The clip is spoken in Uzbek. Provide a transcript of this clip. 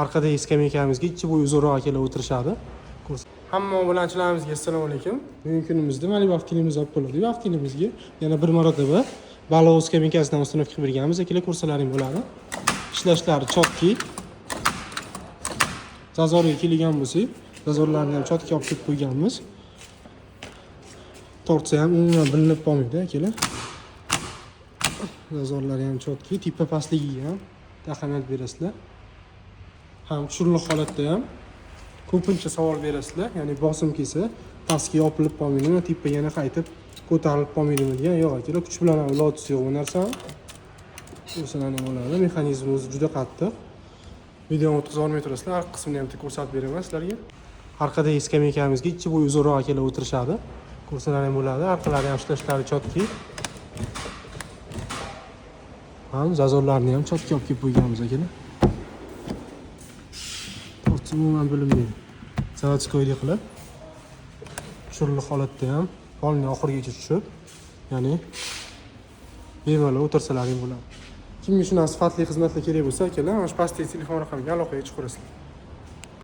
Orqadagi skameykamizga ichi bo'yi uzunroq akalar o'tirishadi. Hamma obunachilarimizga assalomu alaykum. Bugungi kunimizda mana bu avtomobilimizni olib qo'ydik. Bu avtomobilimizga yana bir marotaba balov skameykasidan ustunovka qilib berganmiz. Akalar ko'rsalaring bo'ladi. Ishlashlari chotki. Zazorga kelgan bo'lsa, zazorlarni ham chotki olib kelib qo'yganmiz. Tortsa ham umuman bilinib qolmaydi akalar. Zazorlari ham chotki, tipa pastligiga ham ahamiyat berasizlar. Ham tushirliq holatda ham ko'pincha savol berasizlar, ya'ni bosim kelsa pastga yopilib qolmaydimi, tipa yana qaytib ko'tarilib qolmaydimi degan. Yo'q akalar, kuch bilan ham ilojisi yo'q bu narsa. O'shalarning bo'ladi. Mexanizmimiz juda qattiq. Videoni o'tkazib olmay turasizlar, har qismini ham ko'rsatib beraman sizlarga. Orqadagi skameykamizga ichi bo'yi uzunroq akalar o'tirishadi. Ko'rsalaring bo'ladi. Orqalari ham ishlashlari chotki. Ham zazorlarni ham chotki olib kelib qo'yganmiz akalar. Tortsa umuman bilinmaydi. Zavodskoyda qilib tushirliq holatda ham polni oxirigacha tushib, ya'ni bemalol o'tirsalaring bo'ladi. Kimga shunaqa sifatli xizmatlar kerak bo'lsa, akalar, mana shu pastdagi telefon raqamiga aloqaga chiqaverasizlar.